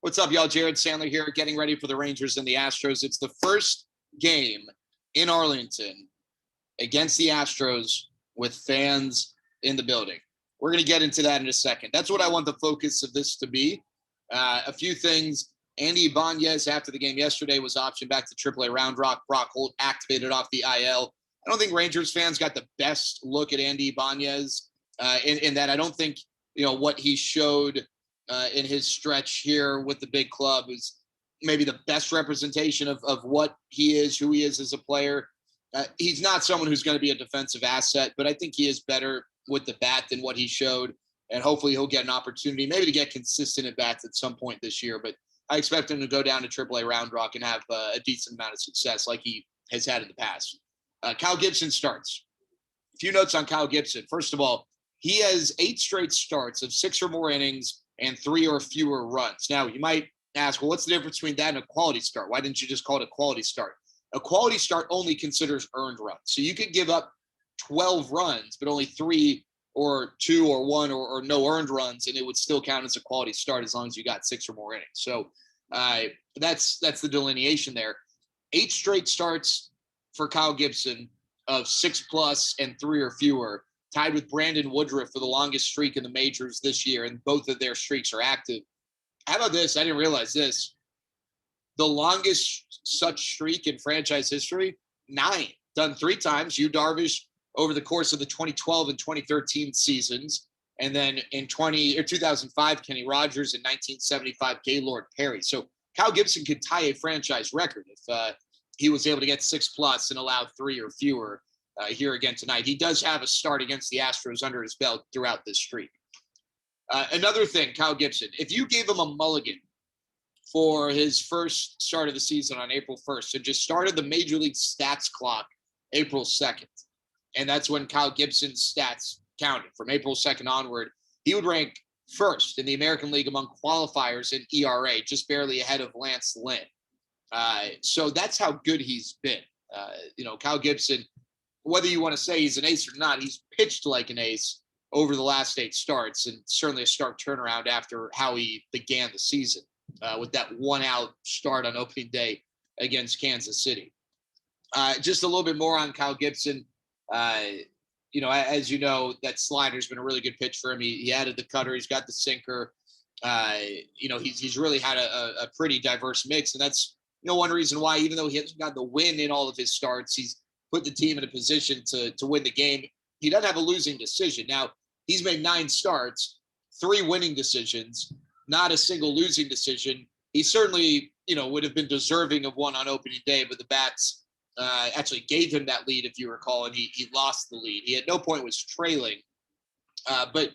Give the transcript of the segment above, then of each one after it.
What's up, y'all? Jared Sandler here, getting ready for the Rangers and the Astros. It's the first game in Arlington against the Astros with fans in the building. We're going to get into that in a second. That's what I want the focus of this to be. A few things. Andy Ibanez, after the game yesterday, was optioned back to AAA Round Rock. Brock Holt activated off the IL. I don't think Rangers fans got the best look at Andy Ibanez in that I don't think, what he showed in his stretch here with the big club is maybe the best representation of what he is, who he is as a player. He's not someone who's going to be a defensive asset, but I think he is better with the bat than what he showed. And hopefully he'll get an opportunity maybe to get consistent at bats at some point this year. But I expect him to go down to AAA Round Rock and have a decent amount of success like he has had in the past. Kyle Gibson starts. A few notes on Kyle Gibson. First of all, he has 8 straight starts of 6 or more innings and 3 or fewer runs. Now, you might ask, well, what's the difference between that and a quality start? Why didn't you just call it a quality start? A quality start only considers earned runs. So you could give up 12 runs, but only 3 or 2 or 1 or no earned runs, and it would still count as a quality start as long as you got 6 or more innings. So that's the delineation there. 8 straight starts for Kyle Gibson of 6+ and 3 or fewer, tied with Brandon Woodruff for the longest streak in the majors this year, and both of their streaks are active. How about this? I didn't realize this. The longest such streak in franchise history, 9, done 3 times. Yu Darvish over the course of the 2012 and 2013 seasons, and then in 2005, Kenny Rogers, in 1975, Gaylord Perry. So Kyle Gibson could tie a franchise record if he was able to get 6+ and allow 3 or fewer. Here again tonight. He does have a start against the Astros under his belt throughout this streak. Another thing, Kyle Gibson, if you gave him a mulligan for his first start of the season on April 1st, and just started the Major League stats clock April 2nd, and that's when Kyle Gibson's stats counted from April 2nd onward, he would rank first in the American League among qualifiers in ERA, just barely ahead of Lance Lynn. So that's how good he's been. Kyle Gibson, whether you want to say he's an ace or not, he's pitched like an ace over the last 8 starts, and certainly a stark turnaround after how he began the season with that 1-out start on opening day against Kansas City. Just a little bit more on Kyle Gibson. As you know, that slider's been a really good pitch for him. He added the cutter. He's got the sinker. He's really had a pretty diverse mix, and that's one reason why, even though he hasn't got the win in all of his starts, he's put the team in a position to win the game. He doesn't have a losing decision. Now, he's made 9 starts, 3 winning decisions, not a single losing decision. He certainly, would have been deserving of one on opening day, but the bats actually gave him that lead, if you recall, and he lost the lead. He at no point was trailing. But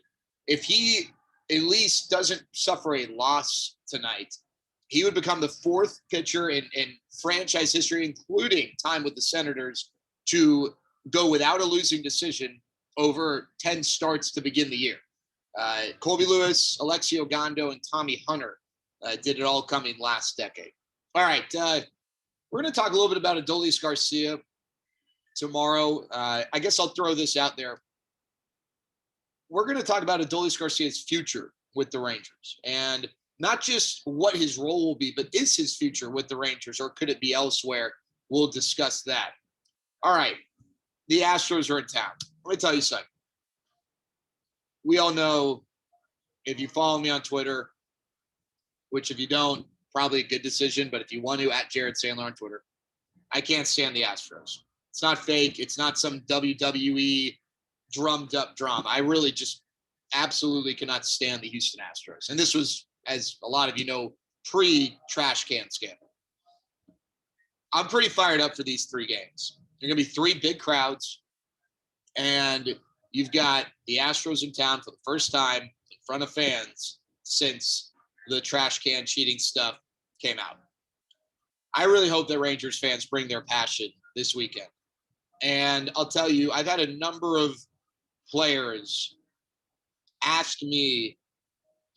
if he at least doesn't suffer a loss tonight, he would become the 4th pitcher in franchise history, including time with the Senators, to go without a losing decision over 10 starts to begin the year. Colby Lewis, Alexi Ogando, and Tommy Hunter did it all coming last decade. All right, we're going to talk a little bit about Adolis Garcia tomorrow. I guess I'll throw this out there. We're going to talk about Adolis Garcia's future with the Rangers, and not just what his role will be, but is his future with the Rangers, or could it be elsewhere? We'll discuss that. All right, the Astros are in town. Let me tell you something. We all know, if you follow me on Twitter, which if you don't, probably a good decision, but if you want to, at Jared Sandler on Twitter, I can't stand the Astros. It's not fake. It's not some WWE drummed up drama. I really just absolutely cannot stand the Houston Astros. And this was, as a lot of you know, pre-trash can scandal. I'm pretty fired up for these 3 games. There are going to be 3 big crowds, and you've got the Astros in town for the first time in front of fans since the trash can cheating stuff came out. I really hope that Rangers fans bring their passion this weekend. And I'll tell you, I've had a number of players ask me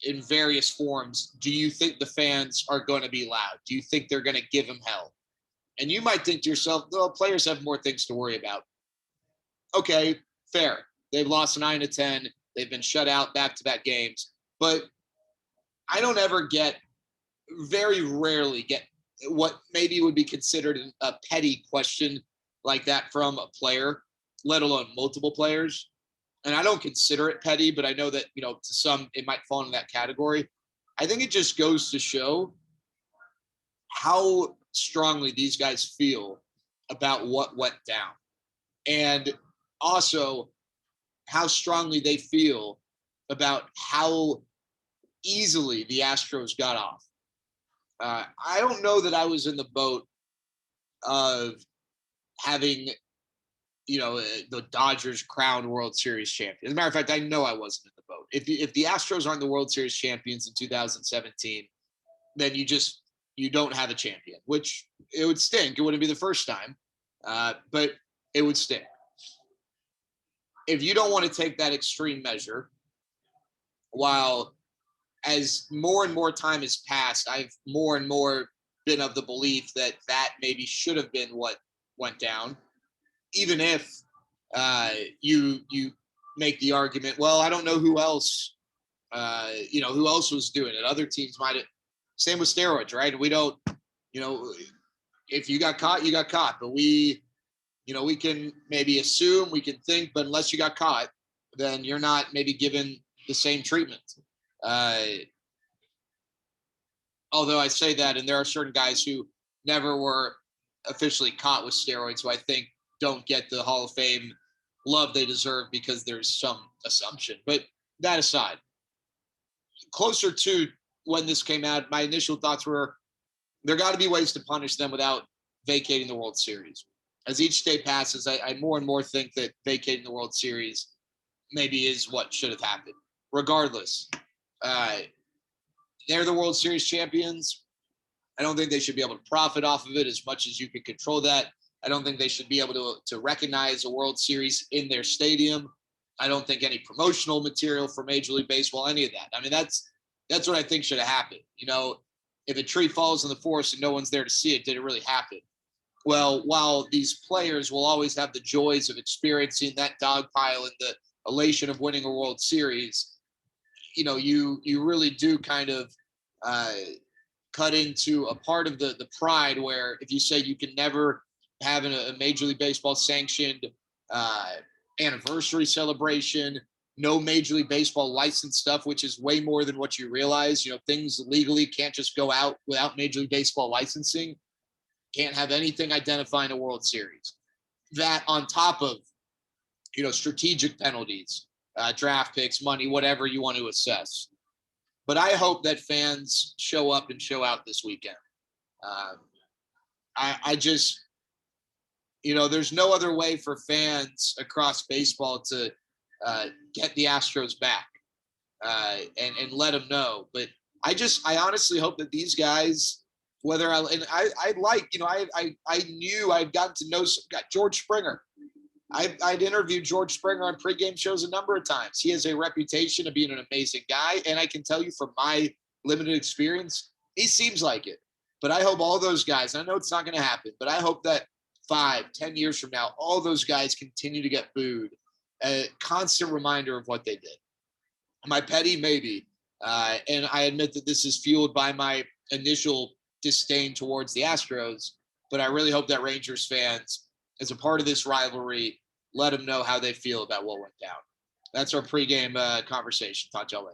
in various forms, do you think the fans are going to be loud? Do you think they're going to give them hell? And you might think to yourself, well, players have more things to worry about. Okay, fair. They've lost 9 of 10. They've been shut out back-to-back games. But I don't ever get very rarely get what maybe would be considered a petty question like that from a player, let alone multiple players. And I don't consider it petty, but I know that, to some it might fall in that category. I think it just goes to show how strongly these guys feel about what went down. And also how strongly they feel about how easily the Astros got off. I don't know that I was in the boat of having, the Dodgers crowned World Series champion. As a matter of fact, I know I wasn't in the boat. If the Astros aren't the World Series champions in 2017, then you don't have a champion, which it would stink. It wouldn't be the first time, but it would stink. If you don't want to take that extreme measure, while as more and more time has passed, I've more and more been of the belief that maybe should have been what went down. Even if you make the argument, well, I don't know who else, who else was doing it. Other teams might have. Same with steroids, right? We don't, if you got caught, you got caught. But we can maybe assume, we can think, but unless you got caught, then you're not maybe given the same treatment. Although I say that, and there are certain guys who never were officially caught with steroids who I think don't get the Hall of Fame love they deserve because there's some assumption. But that aside, closer to when this came out, my initial thoughts were there got to be ways to punish them without vacating the World Series. As each day passes, I more and more think that vacating the World Series maybe is what should have happened. Regardless, they're the World Series champions. I don't think they should be able to profit off of it as much as you can control that. I don't think they should be able to recognize a World Series in their stadium. I don't think any promotional material for Major League Baseball, any of that. I mean, that's what I think should have happened. If a tree falls in the forest and no one's there to see it, did it really happen? Well, while these players will always have the joys of experiencing that dog pile and the elation of winning a World Series, you really do kind of cut into a part of the pride where if you say you can never have a Major League Baseball sanctioned anniversary celebration, no Major League Baseball license stuff, which is way more than what you realize. Things legally can't just go out without Major League Baseball licensing. Can't have anything identifying a World Series. That on top of, strategic penalties, draft picks, money, whatever you want to assess. But I hope that fans show up and show out this weekend. I just, there's no other way for fans across baseball to get the Astros back and let them know. But I honestly hope that these guys, whether I knew I'd gotten to know George Springer. I'd interviewed George Springer on pregame shows a number of times. He has a reputation of being an amazing guy. And I can tell you from my limited experience, he seems like it. But I hope all those guys, I know it's not going to happen, but I hope that 5-10 years from now, all those guys continue to get booed. A constant reminder of what they did. Am I petty? Maybe. And I admit that this is fueled by my initial disdain towards the Astros, but I really hope that Rangers fans, as a part of this rivalry, let them know how they feel about what went down. That's our pregame conversation. Talk to y'all later.